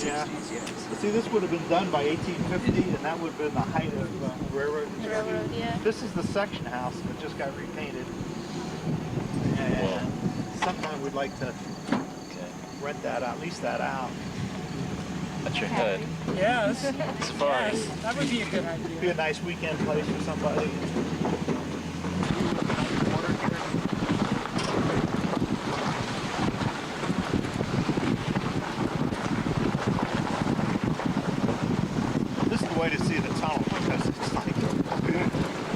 Yeah. 60s, yes. See, this would have been done by 1850, and that would have been the height of railroad construction. Railroad, yeah. This is the section house that just got repainted. And sometime we'd like to rent that out, lease that out. That's your hood. Yeah, Safari. yes, that would be a good idea. Be a nice weekend place for somebody. This is the way to see the tunnel because it's like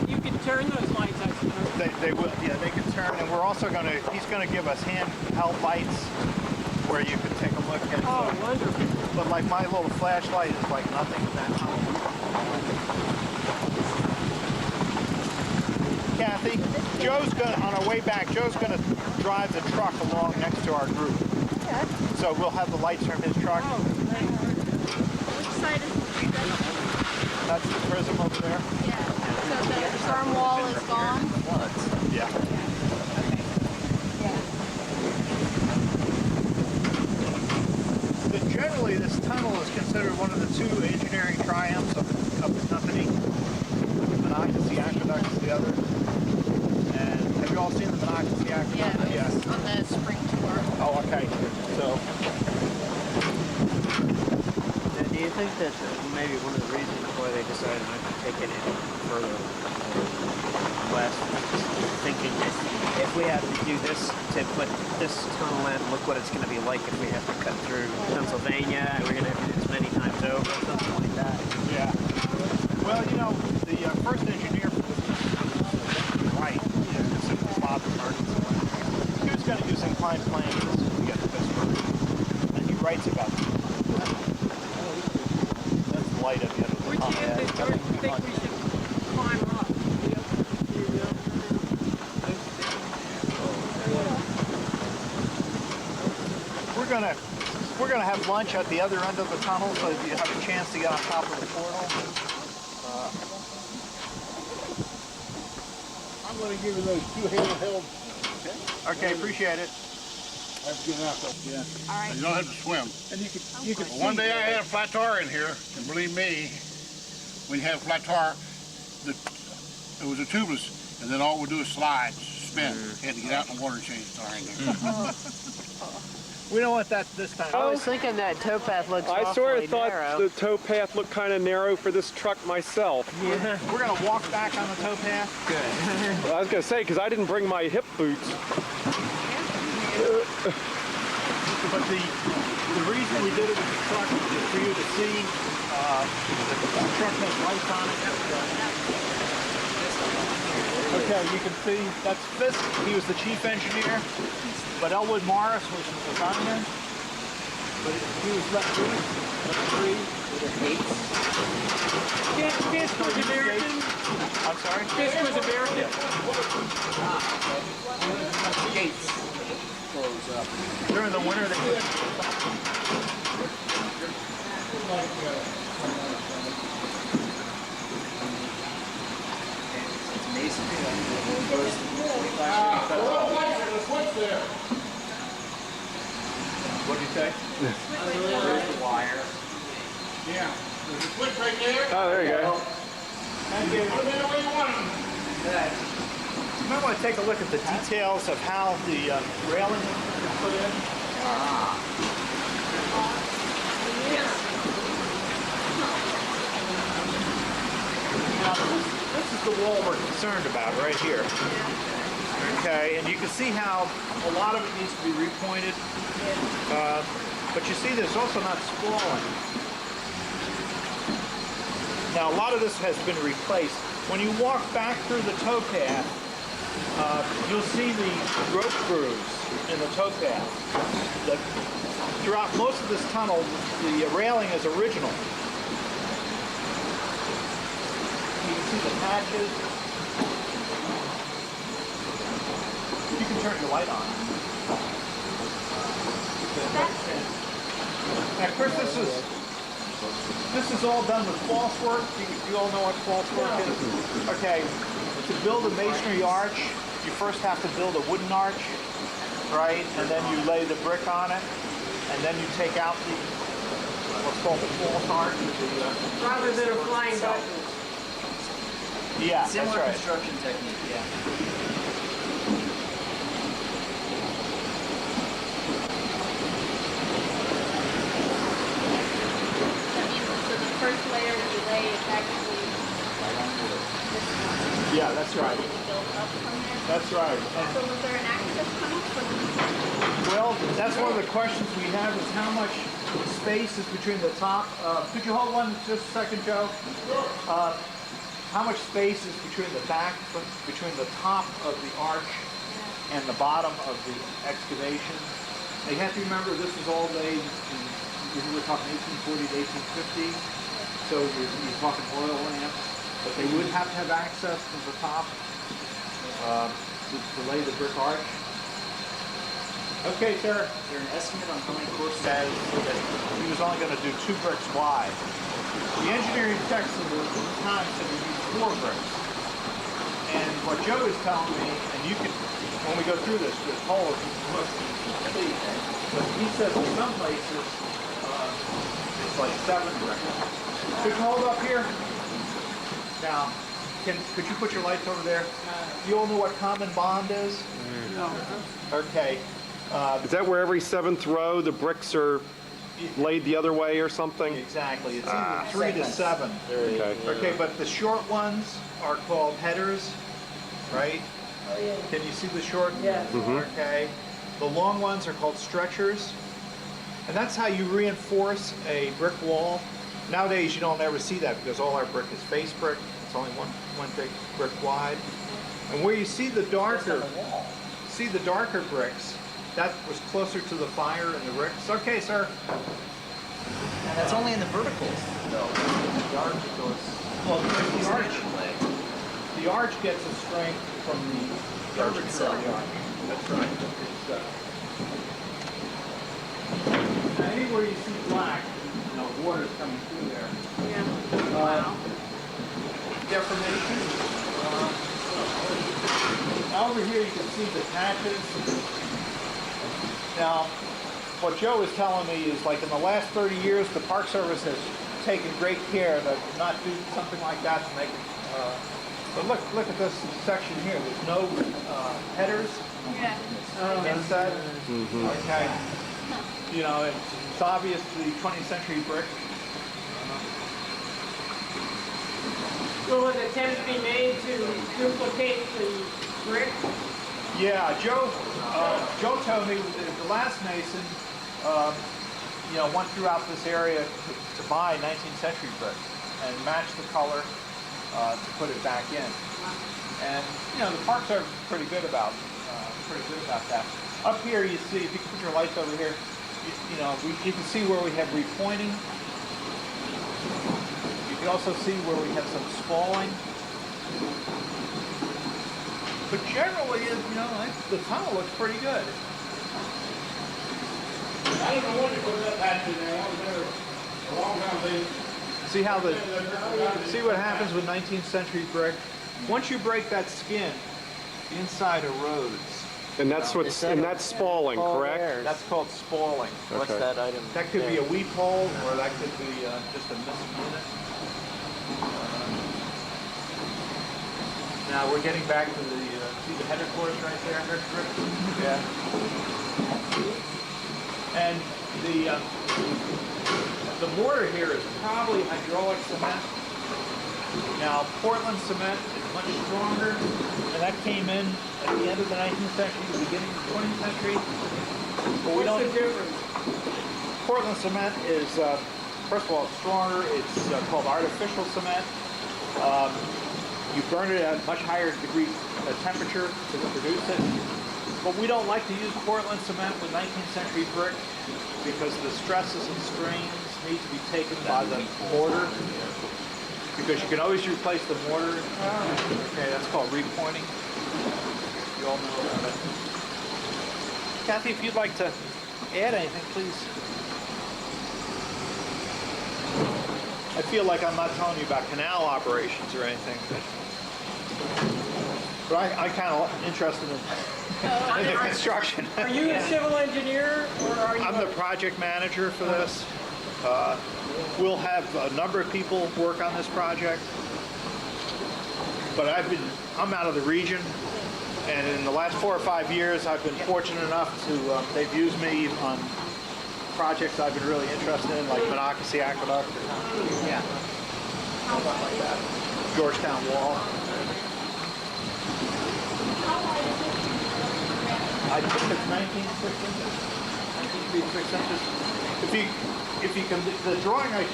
You can turn those lights, I suppose. they will, yeah, they can turn, and we're also going to, he's going to give us handheld lights where you can take a look at. Oh, wonderful. But like my little flashlight is like nothing in that tunnel. Kathy, Joe's going to, on our way back, Joe's going to drive the truck along next to our group. Okay. So we'll have the lights from his truck. Oh, thank you. Which side is the That's the prism over there. Yeah. So the storm wall is gone? Yeah. But generally, this tunnel is considered one of the two engineering triumphs of the company. The Monocacy Aqueduct is the other. And have you all seen the Monocacy Aqueduct? Yeah, Yes. on the spring tour. Oh, okay. So, Do you think that maybe one of the reasons why they decided not to take it any further west, thinking if we have to do this, to put this tunnel in, look what it's going to be like if we have to cut through Pennsylvania and we're going to have to do this many times over, something like that. yeah. Well, you know, the first engineer for this was Wright. Yeah, this is his father, Arkansas. He was going to use inclined planes to get to Pittsburgh. And he writes about it. That's the light at the end of the Which tunnel. end do you think we should climb up? We're gonna have lunch at the other end of the tunnel, so you have a chance to get on top of the portal. I'm going to give you those two handheld. Okay, appreciate it. Have a good night. Yeah. All right. You don't have to swim. And you could One day I had a flat tire in here, and believe me, when you have a flat tire, it was a tubeless, and then all it would do is slide, spin. You had to get out in the water and change the tire in there. We don't want that this time. I was thinking that towpath looks I sort awfully of thought narrow. the towpath looked kind of narrow for this truck myself. Yeah. We're gonna walk back on the towpath. Good. I was going to say, because I didn't bring my hip boots. But the reason we did it with the truck is for you to see the truck has lights on it. Okay, you can see that's Fisk. He was the chief engineer. But Elwood Morris was the designer. But he was left free with the gates. Fisk was American? I'm sorry? Fisk was American? Gates close up. During the winter, they It's masonry. What'd you say? There's the wire. Yeah. There's a switch right there. Oh, there you go. Thank you. Put them in the way you want them. You might want to take a look at the details of how the railing is put in. Now, this is the wall we're concerned about right here. Okay, and you can see how a lot of it needs to be repointed. But you see there's also not sprawling. Now a lot of this has been replaced. When you walk back through the towpath, you'll see the rope grooves in the towpath. Throughout most of this tunnel, the railing is original. You can see the patches. You can turn your light on. Now, Chris, this is all done with false work. You all know what false work is? Okay, to build a masonry arch, you first have to build a wooden arch, right? And then you lay the brick on it, and then you take out called the false arch. Rather than a flying dog. Yeah, that's Similar right. construction technique, yeah. That means so the first layer that you lay is actually this one. Yeah, that's right. And then you build up from there. That's right. So was there an access tunnel for the Well, that's one of the questions we have is how much space is between the top. Could you hold one just a second, Joe? How much space is between the between the top of the arch and the bottom of the excavation? They have to remember this was all laid in, we're talking 1840 to 1850, so you're talking oil lamps, but they would have to have access to the top to lay the brick arch. Okay, sir. Is there an estimate on how many courses? Says that he was only going to do 2 bricks wide. The engineering text of the time said we need 4 bricks. And what Joe is telling me, and you can, when we go through this whole, look, see, but he says in some places it's like 7 bricks. Could you hold up here? Now, could you put your lights over there? You all know what common bond is? No. Okay. Is that where every 7th row the bricks are laid the other way or something? Exactly. It's either 3 to 7. Okay. Okay, but the short ones are called headers, right? Oh, yeah. Can you see the short? Yes. Okay. The long ones are called stretchers. And that's how you reinforce a brick wall. Nowadays, you don't ever see that because all our brick is face brick. It's only one big brick wide. And where you see the darker bricks, that was closer to the fire and the bricks. Okay, sir. And that's only in the verticals. No, the arch goes. Well, the arch gets its strength from the arch curvature itself. of the arch. That's right. Now, anywhere you see black, water's coming through there. Yeah. Deformation. Over here you can see the patches. Now, what Joe is telling me is like in the last 30 years, the Park Service has taken great care to not do something like that to make it. But look at this section here. There's no headers Yeah. inside. Okay. You know, it's obvious to the 20th century brick. Will an attempt be made to duplicate the brick? Yeah, Joe told me that the last mason, went throughout this area to buy 19th century brick and match the color to put it back in. And the Park Service is pretty good about that. Up here, you see, if you can put your lights over here, you can see where we have repointing. You can also see where we have some spalling. But generally, the tunnel looks pretty good. I don't know what to put that patch in there. I was there a long time ago. See what happens with 19th century brick? Once you break that skin, the inside erodes. And that's spalling, correct? That's called spalling. What's Okay. that item? That could be a weep hole, or that could be just a missing unit. Now we're getting back to the see the header course right there. Yeah. And the mortar here is probably hydraulic cement. Now Portland cement is much stronger, and that came in at the end of the 19th century, the beginning of the 20th century. But What's the difference? Portland cement is, first of all, it's stronger. It's called artificial cement. You burn it at a much higher degree temperature to produce it. But we don't like to use Portland cement with 19th century brick because the stresses and strains need to be taken by the mortar. Because you can always replace the mortar. Okay, that's called repointing. You all know about it. Kathy, if you'd like to add anything, please. I feel like I'm not telling you about canal operations or anything. But I'm kind of interested in the construction. Are you a civil engineer or are you? I'm the project manager for this. we'll have a number of people work on this project. But I'm out of the region, and in the last 4 or 5 years, I've been fortunate enough to, they've used me on projects I've been really interested in, like Monocacy Aqueduct, Yeah. Georgetown Wall. I think it's 19 6 inches. 19 feet 6 inches. If you can, the drawing I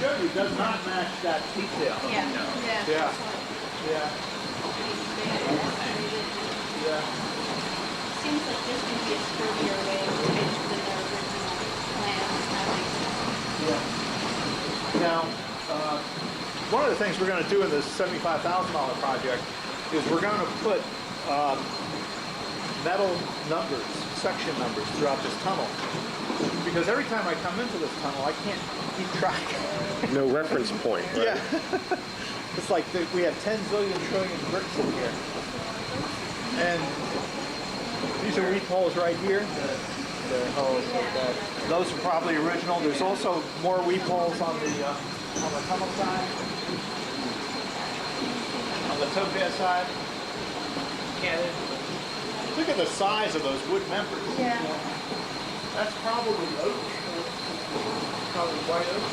showed you does not match that detail. Yeah, yeah. Yeah. Yeah. Yeah. Seems like this would be a sturdier way of pitched than the original plan. That makes sense. Yeah. Now, one of the things we're going to do in this $75,000 project is we're going to put metal numbers, section numbers throughout this tunnel. Because every time I come into this tunnel, I can't keep track. No reference point, right? Yeah. It's like we have 10 zillion trillion bricks in here. And these are weep holes right here. Those are probably original. There's also more weep holes on the tunnel side. On the topaz side. Look at the size of those wood members. Yeah. That's probably oak. Probably white oak.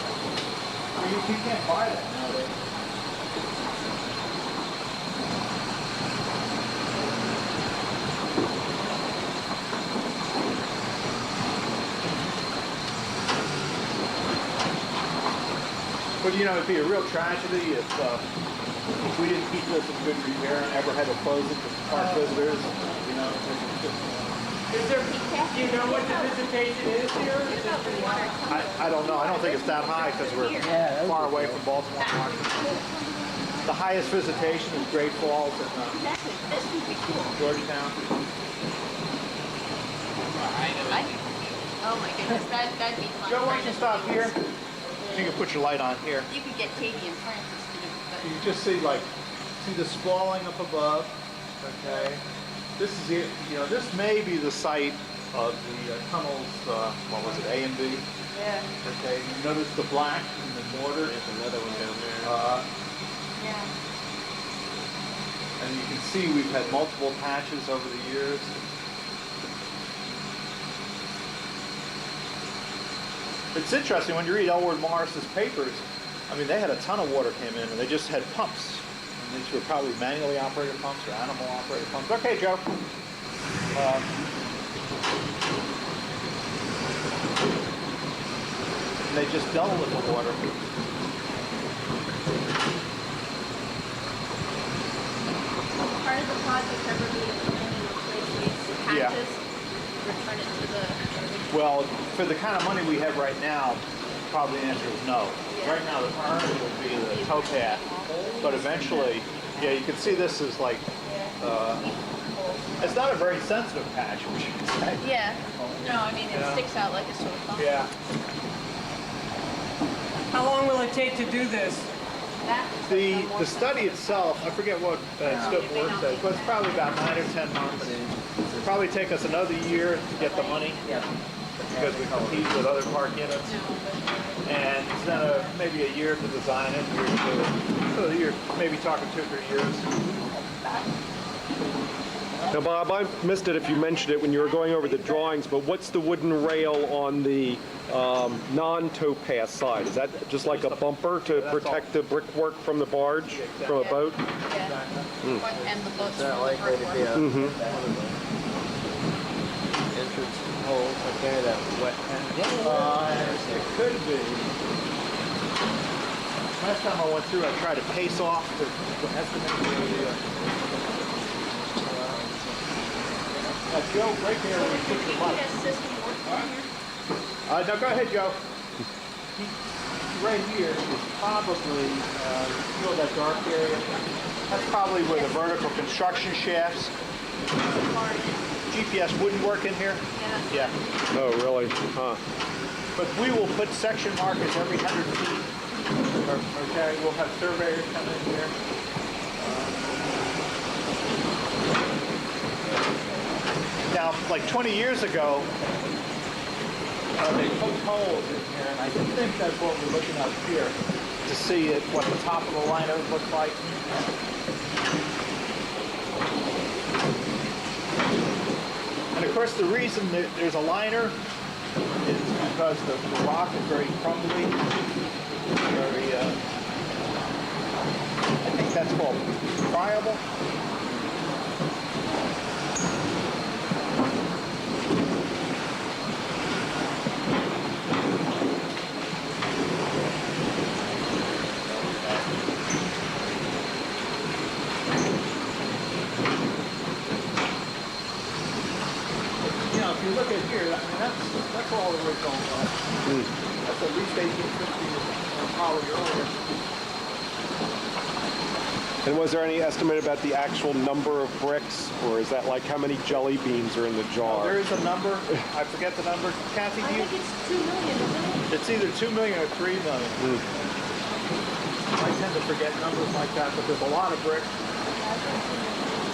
I mean, you can't buy that nowadays. But you know, it'd be a real tragedy if we didn't keep this in good repair and ever had to close it to park visitors. You know, Is there, do you know what the visitation is here? I don't know. I don't think it's that high because we're far away from Baltimore, Washington. The highest visitation is Great Falls in Exactly. This would be cool. Georgetown. Oh my goodness, that'd be fun. Joe, why don't you stop here? You can put your light on here. You could get Katie and Francis to do it. You just see see the spalling up above. Okay. This is it. You know, this may be the site of the tunnels. What was it? A and B. Yeah. Okay. You notice the black in the mortar. There's another one down there. Yeah. And you can see we've had multiple patches over the years. It's interesting when you read Elwood Morris's papers. I mean, they had a ton of water came in, and they just had pumps. And these were probably manually operated pumps or animal operated pumps. Okay, Joe. And they just double with the water. Part of the project ever be to planning replace these patches, return it to the original. Well, for the kind of money we have right now, probably the answer is no. Yeah. Right now, the priority would be the towpath. But eventually, yeah, you can see this is like, it's not a very sensitive patch, we should say. Yeah. No, I mean, it Yeah. sticks out like a sore thumb. Yeah. How long will it take to do this? The study itself, I forget what scope of work says, but it's probably about 9 or 10 months. It'll probably take us another year to get the money because we compete with other park units. And then maybe a year to design it, a year to do it. So you're maybe talking 2 or 3 years. Now, Bob, I missed it if you mentioned it when you were going over the drawings, but what's the wooden rail on the non-towpath side? Is that just like a bumper to protect the brickwork from the barge, from a boat? Yeah. And the boat's Is that really likely to be a entrance hole up there, that wet patch? It could be. Last time I went through, I tried to pace off to estimate the Joe, right there where you put your light. system working here. No, go ahead, Joe. Right here is probably, feel that dark area? That's probably where the vertical construction shafts. GPS wouldn't work in here? Yeah. Yeah. Oh, really? Huh. But we will put section markers every 100 feet. Okay, we'll have surveyors come in here. Now, like 20 years ago, They poked holes in here, and I think that's what we're looking at here to see what the top of the liner looks like. And of course, the reason that there's a liner is because the rock is very crumbly, very, I think that's called friable. If you look at here, I mean, that's all the original. That's at least 1850 probably earlier. And was there any estimate about the actual number of bricks, or is that like how many jelly beans are in the jar? There is a number. I forget the number. Kathy, I do you? think it's 2 million, isn't it? It's either 2 million or 3 million. I tend to forget numbers like that, but there's a lot of bricks.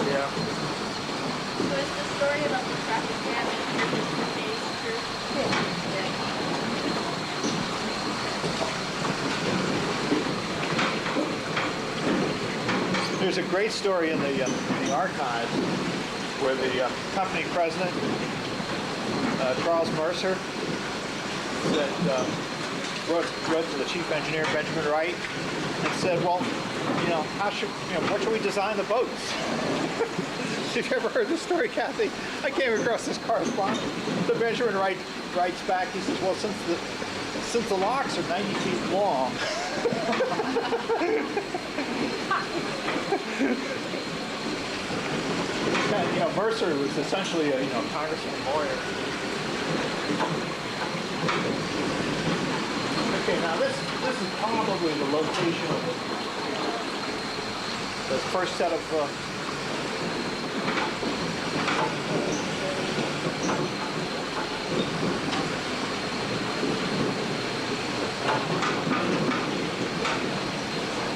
Yeah. So is the story about the traffic jam in here just pertaining to? Yeah. There's a great story in the archives where the company president, Charles Mercer, said, wrote to the chief engineer, Benjamin Wright, and said, well, what should we design the boats? Have you ever heard this story, Kathy? I came across this correspondence. So Benjamin Wright writes back, he says, well, since the locks are 90 feet long, Mercer was essentially a congressman lawyer. Okay, now this is probably the location of the first set of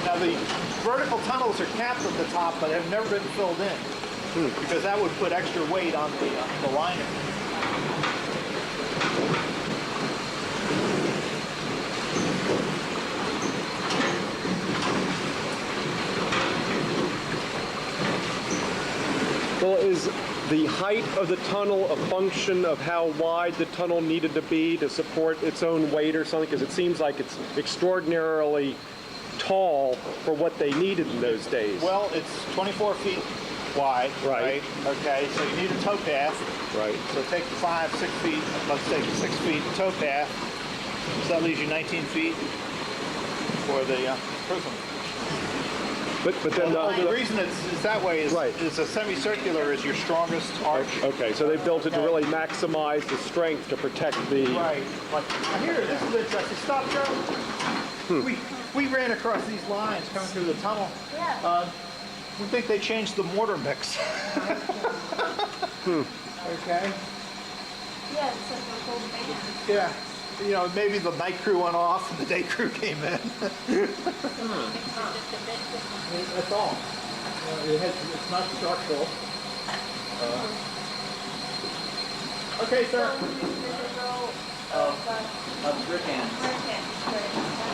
now the vertical tunnels are capped at the top, but have never been filled in because that would put extra weight on the liner. Well, is the height of the tunnel a function of how wide the tunnel needed to be to support its own weight or something? Because it seems like it's extraordinarily tall for what they needed in those days. Well, it's 24 feet wide, Right. Okay, so you need a tow path. Right. So take 5, 6 feet, let's take 6 feet tow path. So that leaves you 19 feet for the prism. But then The reason it's that way is Right. it's a semicircular is your strongest arch. okay, so they built it to really maximize the strength to protect the. Right. Like here, this is interesting. Stop, Joe. We ran across these lines coming through the tunnel. Yeah. We think they changed the mortar mix. Okay. Yeah, it's like a whole band. Yeah. Maybe the night crew went off and the day crew came in. That's all. It's not structural. Okay, sir. Of brick ends.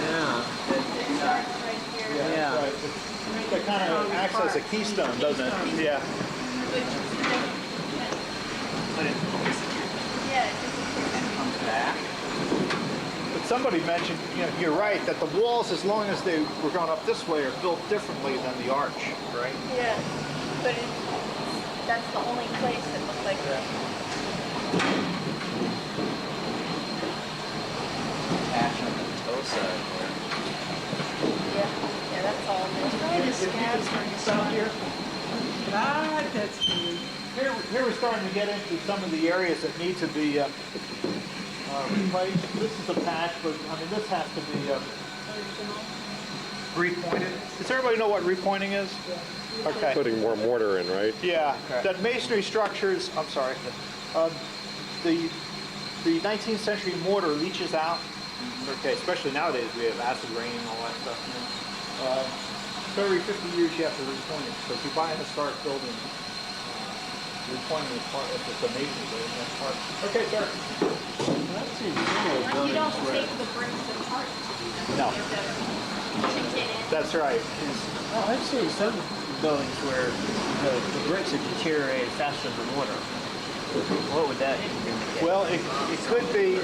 Yeah. Yeah. Right. It kind of acts as a keystone, doesn't it? Yeah. Comes back. But somebody mentioned, you're right, that the walls, as long as they were going up this way, are built differently than the arch, right? Yeah, but that's the only place that looks like that. Patch on the toe side there. Yeah, that's all. There's probably the scabs from the Stop here. Ah, that's cute. Here we're starting to get into some of the areas that need to be replaced. This is a patch, but I mean this has to be repointed. Does everybody know what repointing is? Okay. Putting more mortar in, right? Yeah. Okay. That masonry structures. I'm sorry. The 19th century mortar leaches out. Okay, especially nowadays we have acid rain and all that stuff. So every 50 years you have to repoint it. So if you buy a historic building, repointing is part. If it's a masonry building, that's part. Okay, sir. You don't take the bricks apart. No. You have to chink it in. That's right. Oh, I've seen some buildings where the bricks have deteriorated faster than mortar. What would that indicate? Well, it could be,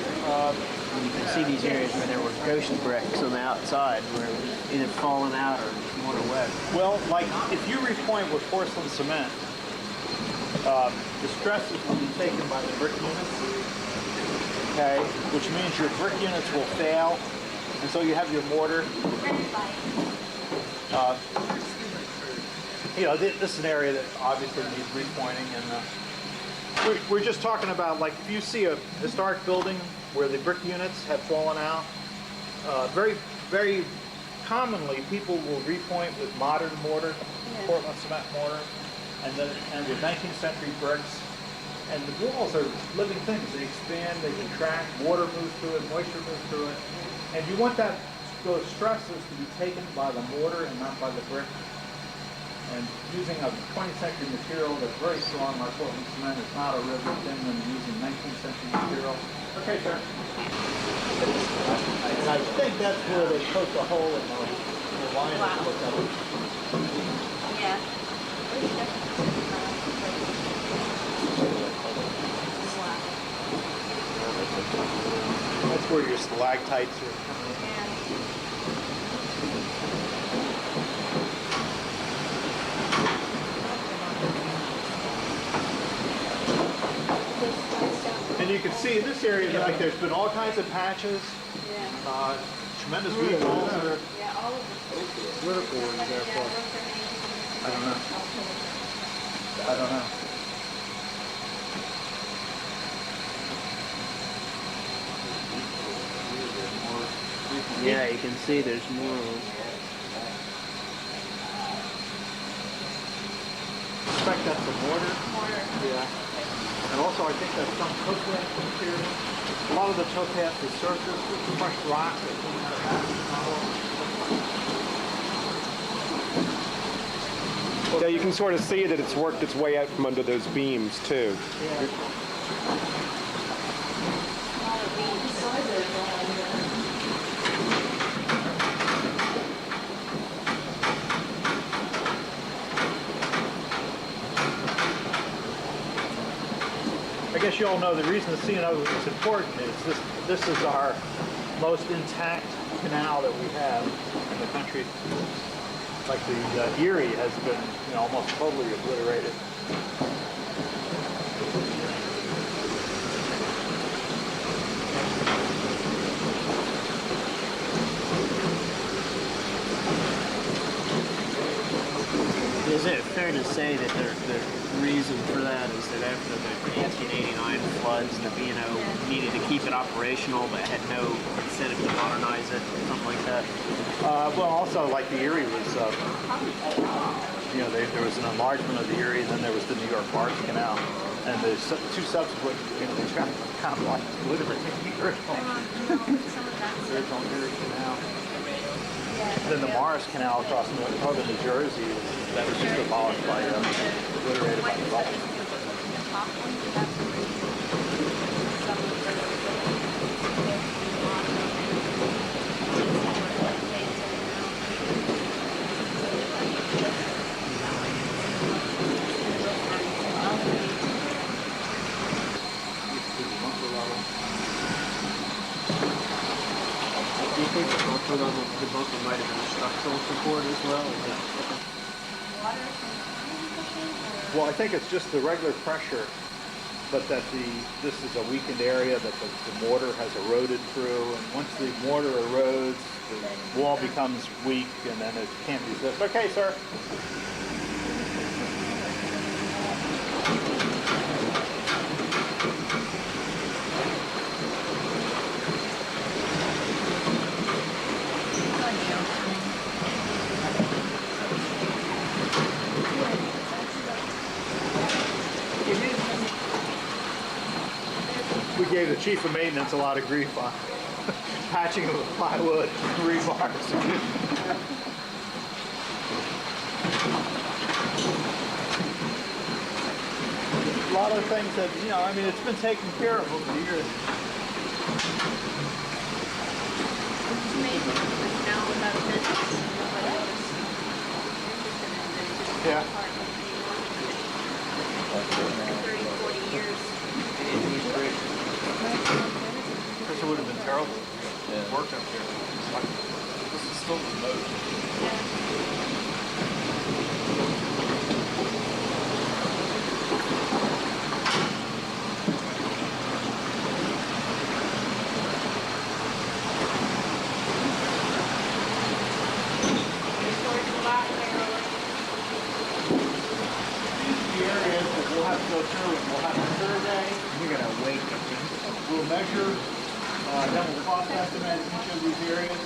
You can see these areas where there were ghost bricks on the outside where it was either falling out or mortar wet. well, like if you repoint with porcelain cement, the stresses will be taken by the brick units, okay, which means your brick units will fail, and so you have your mortar. This is an area that obviously needs repointing, and we're just talking about, like, if you see a historic building where the brick units have fallen out, very, very commonly people will repoint with modern mortar, Portland cement mortar, and with 19th century bricks. And the walls are living things. They expand, they contract, water moves through it, moisture moves through it. And you want those stresses to be taken by the mortar and not by the brick. And using a 20th century material that's very strong, like Portland cement, is not a real good thing when you're using 19th century material. Okay, sir. And I think that's where they poke a hole in the line. Yeah. That's where your stalactites are. And you can see in this area, like, there's been all kinds of patches, tremendous weed balls. Yeah, all of it. What board is there for? I don't know. I don't know. Yeah, you can see there's more of them. I suspect that's a mortar. Yeah. And also I think that's some topaz material. A lot of the topaz is surface with crushed rock that came out of that. Yeah, you can sort of see that it's worked its way out from under those beams too. I guess you all know the reason the C&O is important is this is our most intact canal that we have in the country. Like the Erie has been, almost totally obliterated. Is it fair to say that the reason for that is that after the 1889 floods, the B&O needed to keep it operational but had no incentive to modernize it, something like that? Well, also, like the Erie was, there was an enlargement of the Erie, and then there was the New York Barge Canal, and the two subsequent, they kind of like obliterated the original Erie Canal. Then the Morris Canal across northern New Jersey, that was just abolished by, obliterated by the Gulf. Do you think the bunker might have been structural support as well? Well, I think it's just the regular pressure, but that this is a weakened area that the mortar has eroded through, and once the mortar erodes, the wall becomes weak, and then it can't resist. Okay, sir. We gave the chief of maintenance a lot of grief on patching of the plywood and rebars. A lot of things that, it's been taken care of over the years. This is still remote. We'll have to go through and we'll have a survey. You're gonna wait. We'll measure, then we'll cost estimate each of these areas.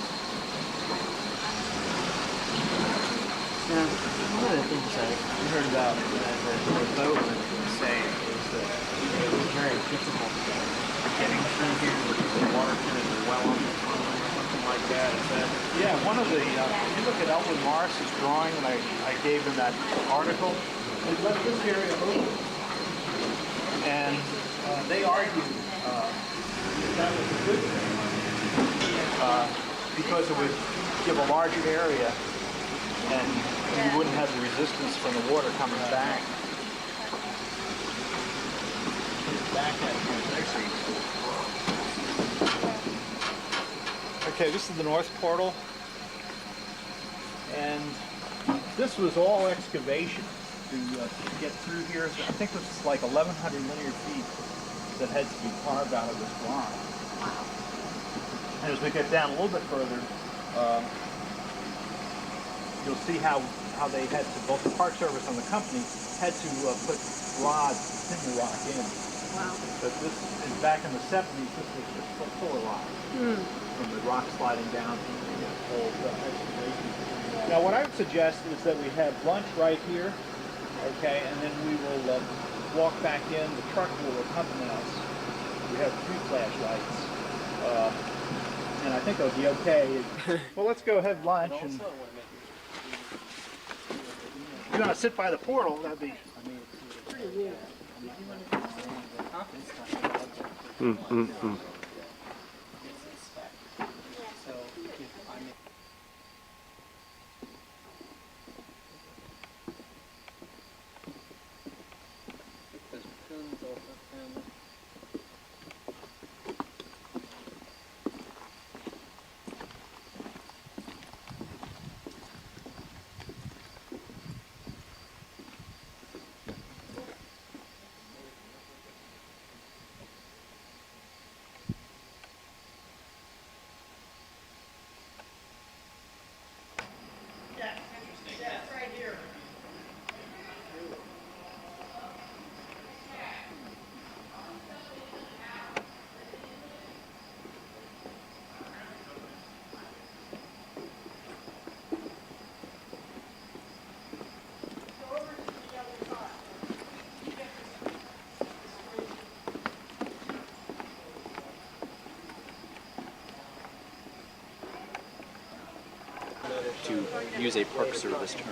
Now, one of the things I heard about the boatman was saying is that it was very difficult getting through here because the water kind of well on the tunnel or something like that. Is that Yeah, one of the, if you look at Elwood Morris's drawing, and I gave him that article, they left this area open. And they argued that was a good thing because it would give a larger area and you wouldn't have the resistance from the water coming back. Back at Okay, this is the north portal. And this was all excavation to get through here. I think this is like 1,100 linear feet that had to be carved out of this rock. And as we get down a little bit further, you'll see how they had to, both the Park Service and the company had to put rods to pin the rock in. Wow. But this is back in the 70s, this was just full of rock. From the rock sliding down from the old excavation. Now what I would suggest is that we have lunch right here, okay, and then we will walk back in. The truck will accompany us. We have 3 flashlights, and I think it'll be okay. Well, let's go have lunch. And if you want to sit by the portal, that'd be. To use a Park Service term.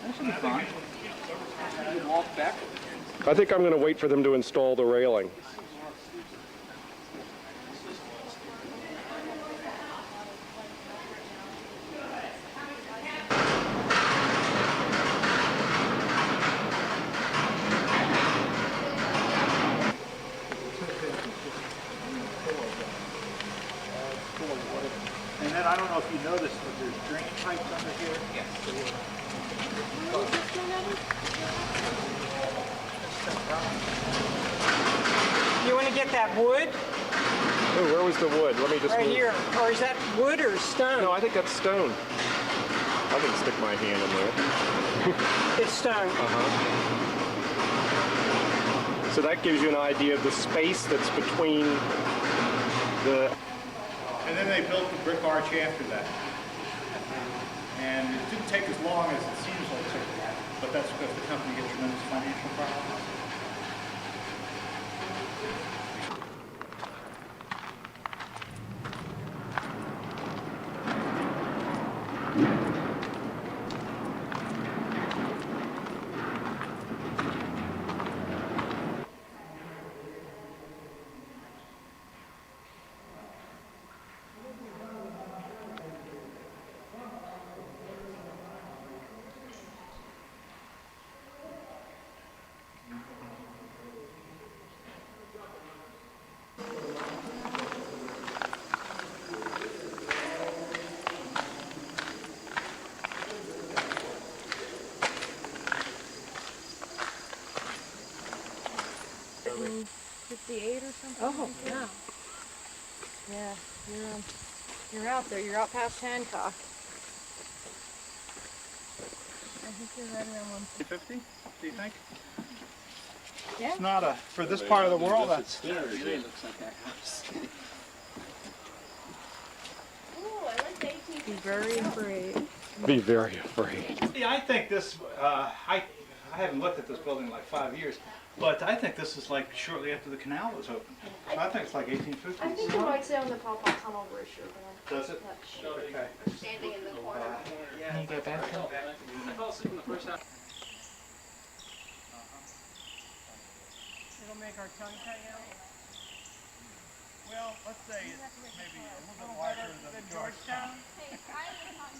That should be fun. You can walk back. I think I'm going to wait for them to install the railing. And then I don't know if you noticed, but there's drain pipes under here. Yes. You want to get that wood Oh, where was the wood? Let me just right move. here, or is that wood or stone? No, I think that's stone. I can stick my hand in there. It's stone. So that gives you an idea of the space that's between the... And then they built the brick arch after that. And it didn't take as long as it seems like it took, but that's because the company gets tremendous financial problems. You're out there. You're out past Hancock. I think you're right around 50, do you think? Yeah. It's not a, for this part of the world, that's, It looks like that house. Ooh, I like the 18. Be very afraid. Be very afraid. yeah, I think this, I haven't looked at this building in like 5 years, but I think this is like shortly after the canal was opened. So I think it's like 1850s. I think it might say on the Paw Paw Tunnel brochure. Does it? Okay. Standing in the corner. Can you get back there? I fell asleep in the first half. It'll make our tongue cut out. Well, let's say it's maybe a little bit wider than Georgetown. Hey, I was on